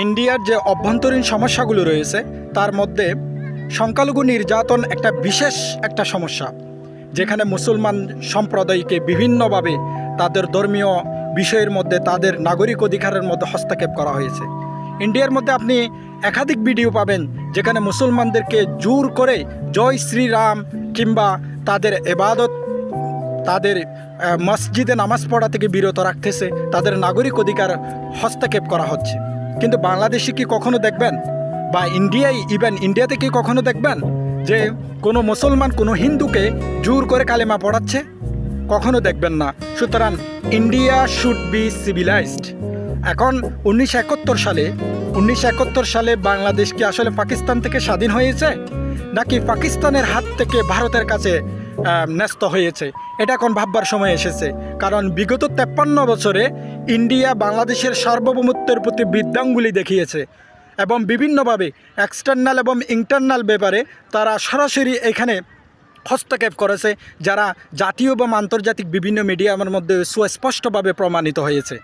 ইন্ডিয়ার যে অভ্যন্তরীণ সমস্যাগুলো রয়েছে তার মধ্যে সংখ্যালঘু নির্যাতন একটা বিশেষ একটা সমস্যা, যেখানে মুসলমান সম্প্রদায়কে বিভিন্নভাবে তাদের ধর্মীয় বিষয়ের মধ্যে তাদের নাগরিক অধিকারের মধ্যে হস্তক্ষেপ করা হয়েছে। ইন্ডিয়ার মধ্যে আপনি একাধিক ভিডিও পাবেন যেখানে মুসলমানদেরকে জোর করে জয় শ্রীরাম কিংবা তাদের এবাদত, তাদের মসজিদে নামাজ পড়া থেকে বিরত রাখতেছে, তাদের নাগরিক অধিকার হস্তক্ষেপ করা হচ্ছে। কিন্তু বাংলাদেশে কি কখনো দেখবেন, বা ইন্ডিয়াতে কি কখনো দেখবেন যে কোনো মুসলমান কোনো হিন্দুকে জোর করে কালেমা পড়াচ্ছে? কখনো দেখবেন না। সুতরাং ইন্ডিয়া শুড বি সিভিলাইজড। এখন 1971 সালে বাংলাদেশ কি আসলে পাকিস্তান থেকে স্বাধীন হয়েছে, নাকি পাকিস্তানের হাত থেকে ভারতের কাছে ন্যস্ত হয়েছে? এটা এখন ভাববার সময় এসেছে। কারণ বিগত 53 বছরে ইন্ডিয়া বাংলাদেশের সার্বভৌমত্বের প্রতি বৃদ্ধাঙ্গুলি দেখিয়েছে এবং বিভিন্নভাবে এক্সটার্নাল এবং ইন্টারনাল ব্যাপারে তারা সরাসরি এখানে হস্তক্ষেপ করেছে, যারা জাতীয় এবং আন্তর্জাতিক বিভিন্ন মিডিয়ার মধ্যে সুস্পষ্টভাবে প্রমাণিত হয়েছে।